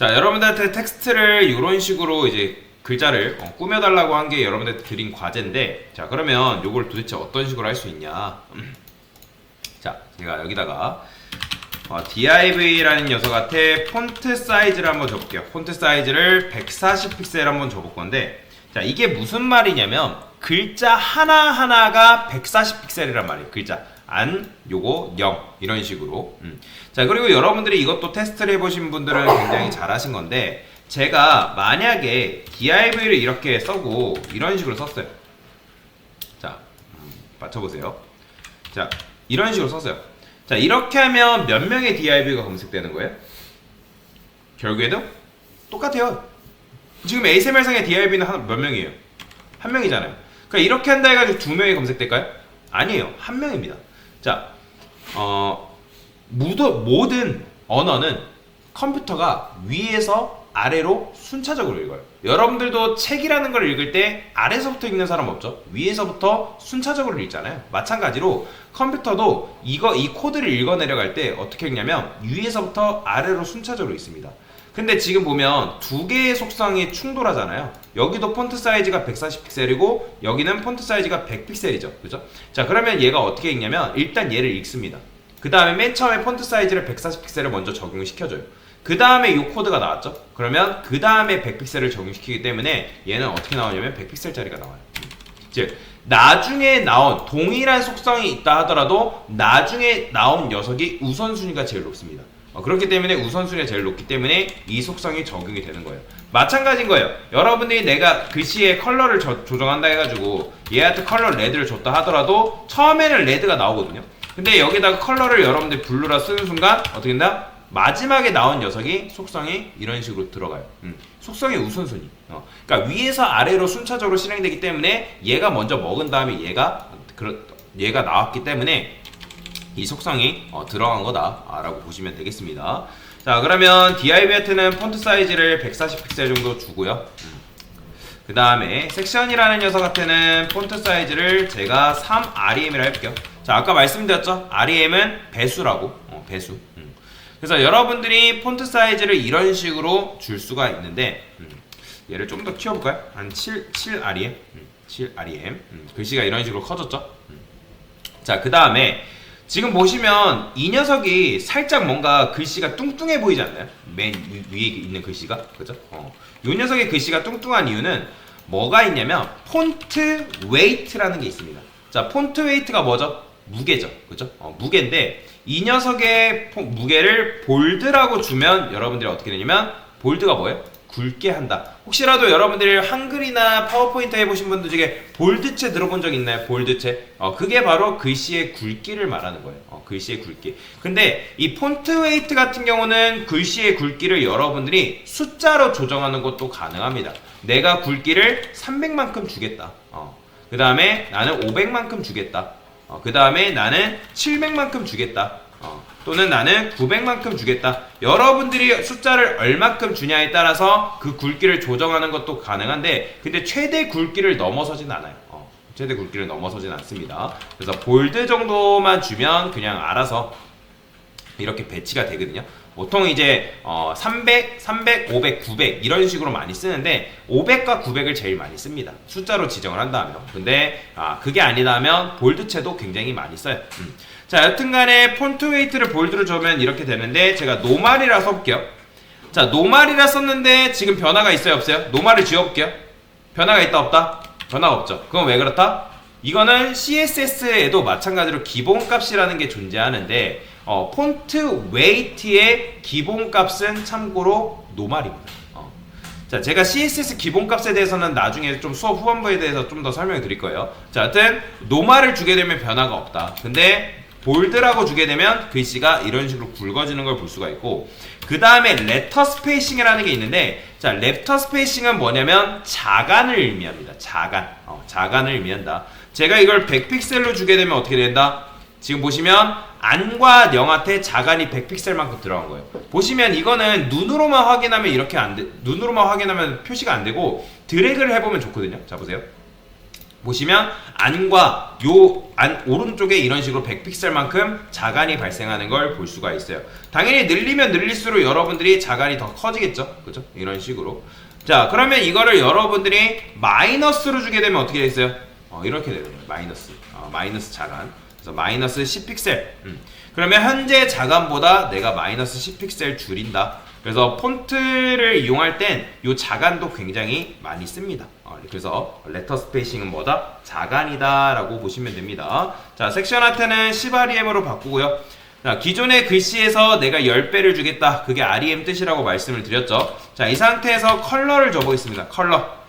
자, 여러분들한테 텍스트를 이런 식으로 이제 글자를 꾸며달라고 한 게 여러분들한테 드린 과제인데, 자, 그러면 요걸 도대체 어떤 식으로 할 수 있냐. 자, 제가 여기다가 div라는 녀석한테 폰트 사이즈를 한번 줘볼게요. 폰트 사이즈를 140픽셀 한번 줘볼 건데, 자, 이게 무슨 말이냐면 글자 하나하나가 140픽셀이란 말이에요. 글자 안, 요거 0 이런 식으로. 자, 그리고 여러분들이 이것도 테스트를 해보신 분들은 굉장히 잘하신 건데, 제가 만약에 div를 이렇게 써고 이런 식으로 썼어요. 자, 맞춰보세요. 자, 이런 식으로 썼어요. 자, 이렇게 하면 몇 명의 div가 검색되는 거예요? 결국에도 똑같아요. 지금 ASMR상의 div는 몇 명이에요? 한 명이잖아요. 그러니까 이렇게 한다 해가지고 두 명이 검색될까요? 아니에요. 한 명입니다. 자, 모든 언어는 컴퓨터가 위에서 아래로 순차적으로 읽어요. 여러분들도 책이라는 걸 읽을 때 아래서부터 읽는 사람 없죠? 위에서부터 순차적으로 읽잖아요. 마찬가지로 컴퓨터도 이 코드를 읽어 내려갈 때 어떻게 읽냐면 위에서부터 아래로 순차적으로 읽습니다. 근데 지금 보면 두 개의 속성이 충돌하잖아요. 여기도 폰트 사이즈가 140픽셀이고 여기는 폰트 사이즈가 100픽셀이죠. 그죠? 자, 그러면 얘가 어떻게 읽냐면 일단 얘를 읽습니다. 그 다음에 맨 처음에 폰트 사이즈를 140픽셀을 먼저 적용을 시켜줘요. 그 다음에 이 코드가 나왔죠. 그러면 그 다음에 100픽셀을 적용시키기 때문에 얘는 어떻게 나오냐면 100픽셀짜리가 나와요. 즉 나중에 나온 동일한 속성이 있다 하더라도 나중에 나온 녀석이 우선순위가 제일 높습니다. 그렇기 때문에 우선순위가 제일 높기 때문에 이 속성이 적용이 되는 거예요. 마찬가지인 거예요. 여러분들이 내가 글씨의 컬러를 조정한다 해가지고 얘한테 컬러 레드를 줬다 하더라도 처음에는 레드가 나오거든요. 근데 여기다가 컬러를 여러분들이 블루라 쓰는 순간 어떻게 된다? 마지막에 나온 녀석이 속성이 이런 식으로 들어가요. 속성의 우선순위. 그러니까 위에서 아래로 순차적으로 실행되기 때문에 얘가 먼저 먹은 다음에 얘가 나왔기 때문에 이 속성이 들어간 거다라고 보시면 되겠습니다. 자, 그러면 div한테는 폰트 사이즈를 140픽셀 정도 주고요. 그 다음에 섹션이라는 녀석한테는 폰트 사이즈를 제가 3rem이라 해볼게요. 자, 아까 말씀드렸죠? rem은 배수라고. 배수. 그래서 여러분들이 폰트 사이즈를 이런 식으로 줄 수가 있는데, 얘를 좀 더 키워볼까요? 한 7rem. 7rem. 글씨가 이런 식으로 커졌죠? 자, 그 다음에 지금 보시면 이 녀석이 살짝 뭔가 글씨가 뚱뚱해 보이지 않나요? 맨 위에 있는 글씨가. 그죠? 이 녀석의 글씨가 뚱뚱한 이유는 뭐가 있냐면 폰트 웨이트라는 게 있습니다. 자, 폰트 웨이트가 뭐죠? 무게죠. 그죠? 무게인데 이 녀석의 무게를 볼드라고 주면 여러분들이 어떻게 되냐면 볼드가 뭐예요? 굵게 한다. 혹시라도 여러분들이 한글이나 파워포인트 해보신 분들 중에 볼드체 들어본 적 있나요? 볼드체. 그게 바로 글씨의 굵기를 말하는 거예요. 글씨의 굵기. 근데 이 폰트 웨이트 같은 경우는 글씨의 굵기를 여러분들이 숫자로 조정하는 것도 가능합니다. 내가 굵기를 300만큼 주겠다. 그 다음에 나는 500만큼 주겠다. 그 다음에 나는 700만큼 주겠다. 또는 나는 900만큼 주겠다. 여러분들이 숫자를 얼마큼 주냐에 따라서 그 굵기를 조정하는 것도 가능한데, 근데 최대 굵기를 넘어서진 않아요. 최대 굵기를 넘어서진 않습니다. 그래서 볼드 정도만 주면 그냥 알아서 이렇게 배치가 되거든요. 보통 이제 300, 300, 500, 900 이런 식으로 많이 쓰는데 500과 900을 제일 많이 씁니다. 숫자로 지정을 한다면. 근데 그게 아니다면 볼드체도 굉장히 많이 써요. 자, 여튼간에 폰트 웨이트를 볼드로 주면 이렇게 되는데, 제가 노말이라 써볼게요. 자, 노말이라 썼는데 지금 변화가 있어요, 없어요? 노말을 지워볼게요. 변화가 있다, 없다? 변화가 없죠. 그건 왜 그렇다? 이거는 CSS에도 마찬가지로 기본값이라는 게 존재하는데 폰트 웨이트의 기본값은 참고로 노말입니다. 자, 제가 CSS 기본값에 대해서는 나중에 좀 수업 후반부에 대해서 좀 더 설명을 드릴 거예요. 자, 하여튼 노말을 주게 되면 변화가 없다. 근데 볼드라고 주게 되면 글씨가 이런 식으로 굵어지는 걸 볼 수가 있고, 그 다음에 레터 스페이싱이라는 게 있는데, 자, 레터 스페이싱은 뭐냐면 자간을 의미합니다. 자간을 의미한다. 제가 이걸 100픽셀로 주게 되면 어떻게 된다? 지금 보시면 안과 영한테 자간이 100픽셀만큼 들어간 거예요. 보시면 이거는 눈으로만 확인하면 눈으로만 확인하면 표시가 안 되고 드래그를 해보면 좋거든요. 자, 보세요. 보시면 안과 요 안 오른쪽에 이런 식으로 100픽셀만큼 자간이 발생하는 걸 볼 수가 있어요. 당연히 늘리면 늘릴수록 여러분들이 자간이 더 커지겠죠. 그죠? 이런 식으로. 자, 그러면 이거를 여러분들이 마이너스로 주게 되면 어떻게 되겠어요? 이렇게 되는 거예요. 마이너스. 마이너스 자간. 그래서 마이너스 10픽셀. 그러면 현재 자간보다 내가 마이너스 10픽셀 줄인다. 그래서 폰트를 이용할 땐 이 자간도 굉장히 많이 씁니다. 그래서 레터 스페이싱은 뭐다? 자간이다 라고 보시면 됩니다. 자, 섹션 하트는 10REM으로 바꾸고요. 자, 기존의 글씨에서 내가 10배를 주겠다. 그게 REM 뜻이라고 말씀을 드렸죠. 자, 이 상태에서 컬러를 줘보겠습니다. 컬러.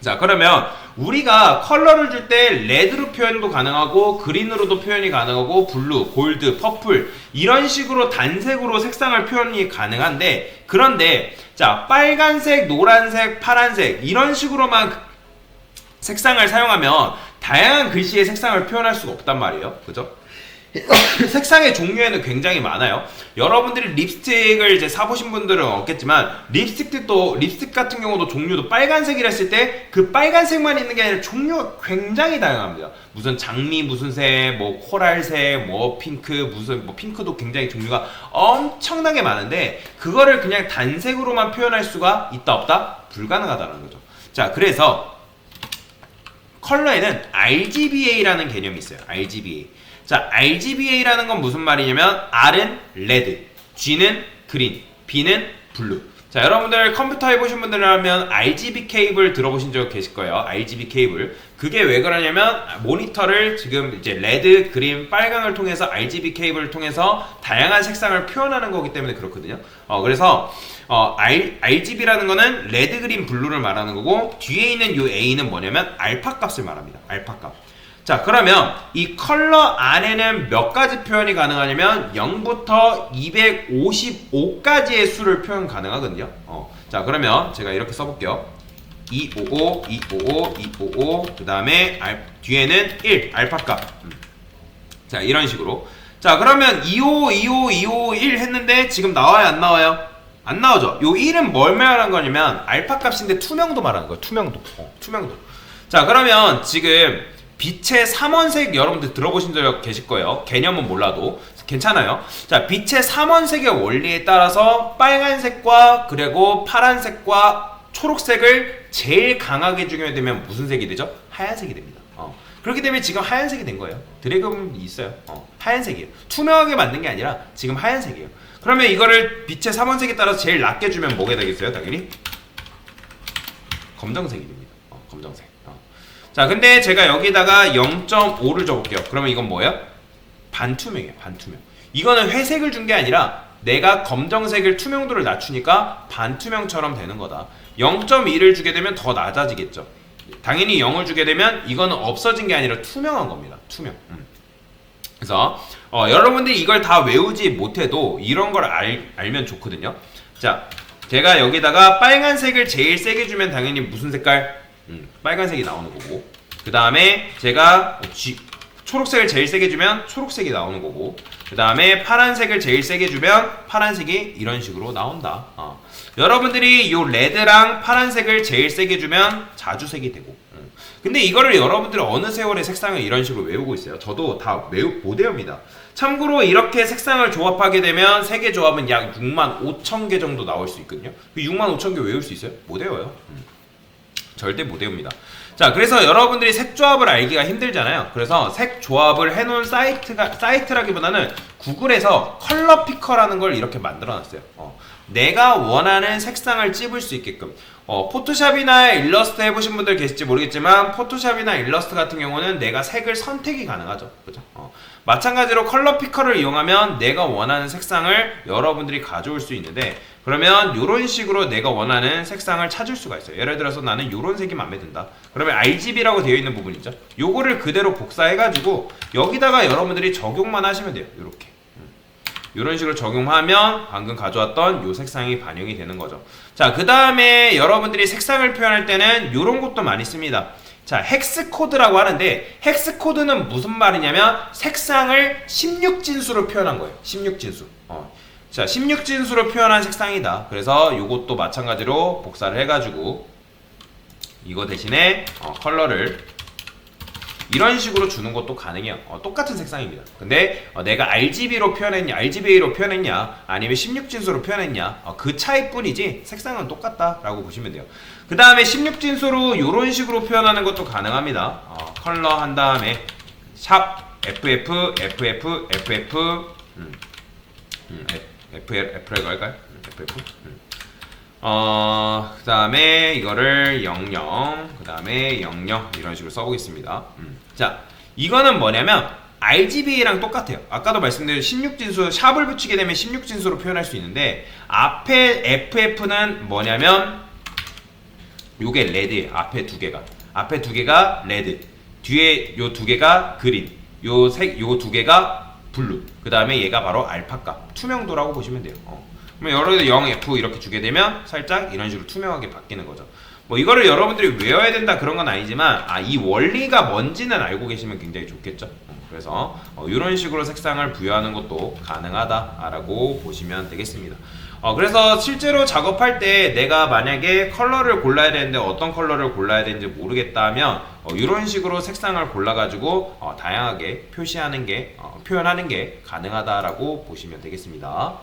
자, 그러면 우리가 컬러를 줄 때 레드로 표현도 가능하고 그린으로도 표현이 가능하고 블루, 골드, 퍼플 이런 식으로 단색으로 색상을 표현이 가능한데, 그런데 자, 빨간색, 노란색, 파란색 이런 식으로만 색상을 사용하면 다양한 글씨의 색상을 표현할 수가 없단 말이에요. 그죠? 색상의 종류에는 굉장히 많아요. 여러분들이 립스틱을 이제 사보신 분들은 없겠지만, 립스틱 같은 경우도 종류도 빨간색이라 했을 때 그 빨간색만 있는 게 아니라 종류가 굉장히 다양합니다. 무슨 장미 무슨 색, 뭐 코랄색, 뭐 핑크, 무슨 뭐 핑크도 굉장히 종류가 엄청나게 많은데, 그거를 그냥 단색으로만 표현할 수가 있다 없다? 불가능하다는 거죠. 자, 그래서 컬러에는 RGBA라는 개념이 있어요. RGBA. 자, RGBA라는 건 무슨 말이냐면 R은 레드, G는 그린, B는 블루. 자, 여러분들 컴퓨터 해보신 분들이라면 RGB 케이블 들어보신 적 계실 거예요. RGB 케이블. 그게 왜 그러냐면 모니터를 지금 이제 레드, 그린, 빨강을 통해서 RGB 케이블을 통해서 다양한 색상을 표현하는 거기 때문에 그렇거든요. 그래서 RGB라는 거는 레드, 그린, 블루를 말하는 거고, 뒤에 있는 이 A는 뭐냐면 알파 값을 말합니다. 알파 값. 자, 그러면 이 컬러 안에는 몇 가지 표현이 가능하냐면 0부터 255까지의 수를 표현 가능하거든요. 자, 그러면 제가 이렇게 써볼게요. 255, 255, 255, 그 다음에 뒤에는 1, 알파값. 자, 이런 식으로. 자, 그러면 255, 255, 255, 1 했는데 지금 나와요, 안 나와요? 안 나오죠? 요 1은 뭘 말하는 거냐면 알파값인데 투명도 말하는 거예요. 투명도. 투명도. 자, 그러면 지금 빛의 삼원색 여러분들 들어보신 적 계실 거예요. 개념은 몰라도 괜찮아요. 자, 빛의 삼원색의 원리에 따라서 빨간색과 그리고 파란색과 초록색을 제일 강하게 주게 되면 무슨 색이 되죠? 하얀색이 됩니다. 그렇기 때문에 지금 하얀색이 된 거예요. 드래곤이 있어요. 하얀색이에요. 투명하게 만든 게 아니라 지금 하얀색이에요. 그러면 이거를 빛의 삼원색에 따라서 제일 낮게 주면 뭐가 되겠어요? 당연히 검정색이 됩니다. 검정색. 자, 근데 제가 여기다가 0.5를 줘볼게요. 그러면 이건 뭐예요? 반투명이에요. 반투명. 이거는 회색을 준 게 아니라 내가 검정색을 투명도를 낮추니까 반투명처럼 되는 거다. 0.2를 주게 되면 더 낮아지겠죠. 당연히 0을 주게 되면 이거는 없어진 게 아니라 투명한 겁니다. 투명. 그래서 여러분들이 이걸 다 외우지 못해도 이런 걸 알면 좋거든요. 자, 제가 여기다가 빨간색을 제일 세게 주면 당연히 무슨 색깔? 빨간색이 나오는 거고, 그 다음에 제가 초록색을 제일 세게 주면 초록색이 나오는 거고, 그 다음에 파란색을 제일 세게 주면 파란색이 이런 식으로 나온다. 여러분들이 요 레드랑 파란색을 제일 세게 주면 자주색이 되고, 근데 이거를 여러분들이 어느 세월에 색상을 이런 식으로 외우고 있어요. 저도 다 못 외웁니다. 참고로 이렇게 색상을 조합하게 되면 색의 조합은 약 65,000개 정도 나올 수 있거든요. 그 65,000개 외울 수 있어요? 못 외워요. 절대 못 외웁니다. 자, 그래서 여러분들이 색 조합을 알기가 힘들잖아요. 그래서 색 조합을 해놓은 사이트라기보다는 구글에서 컬러 피커라는 걸 이렇게 만들어놨어요. 내가 원하는 색상을 찝을 수 있게끔. 포토샵이나 일러스트 해보신 분들 계실지 모르겠지만, 포토샵이나 일러스트 같은 경우는 내가 색을 선택이 가능하죠. 그죠? 마찬가지로 컬러 피커를 이용하면 내가 원하는 색상을 여러분들이 가져올 수 있는데, 그러면 이런 식으로 내가 원하는 색상을 찾을 수가 있어요. 예를 들어서 나는 이런 색이 마음에 든다. 그러면 RGB라고 되어 있는 부분 있죠. 요거를 그대로 복사해가지고 여기다가 여러분들이 적용만 하시면 돼요. 이렇게. 이런 식으로 적용하면 방금 가져왔던 요 색상이 반영이 되는 거죠. 자, 그 다음에 여러분들이 색상을 표현할 때는 이런 것도 많이 씁니다. 자, 헥스 코드라고 하는데, 헥스 코드는 무슨 말이냐면 색상을 16진수로 표현한 거예요. 16진수. 자, 16진수로 표현한 색상이다. 그래서 요것도 마찬가지로 복사를 해가지고 이거 대신에 컬러를 이런 식으로 주는 것도 가능해요. 똑같은 색상입니다. 근데 내가 RGB로 표현했냐, RGBA로 표현했냐, 아니면 16진수로 표현했냐, 그 차이뿐이지 색상은 똑같다라고 보시면 돼요. 그 다음에 16진수로 이런 식으로 표현하는 것도 가능합니다. 컬러 한 다음에 샵 FF, FF, FF, FF라고 할까요? FF. 그 다음에 이거를 00, 그 다음에 00 이런 식으로 써보겠습니다. 자, 이거는 뭐냐면 RGB랑 똑같아요. 아까도 말씀드린 16진수, 샵을 붙이게 되면 16진수로 표현할 수 있는데 앞에 FF는 뭐냐면 요게 레드예요. 앞에 두 개가 레드, 뒤에 요 두 개가 그린, 요 두 개가 블루, 그 다음에 얘가 바로 알파값, 투명도라고 보시면 돼요. 그러면 여러분들 0F 이렇게 주게 되면 살짝 이런 식으로 투명하게 바뀌는 거죠. 뭐 이거를 여러분들이 외워야 된다 그런 건 아니지만 이 원리가 뭔지는 알고 계시면 굉장히 좋겠죠. 그래서 이런 식으로 색상을 부여하는 것도 가능하다라고 보시면 되겠습니다. 그래서 실제로 작업할 때 내가 만약에 컬러를 골라야 되는데 어떤 컬러를 골라야 되는지 모르겠다면 이런 식으로 색상을 골라가지고 다양하게 표현하는 게 가능하다라고 보시면 되겠습니다.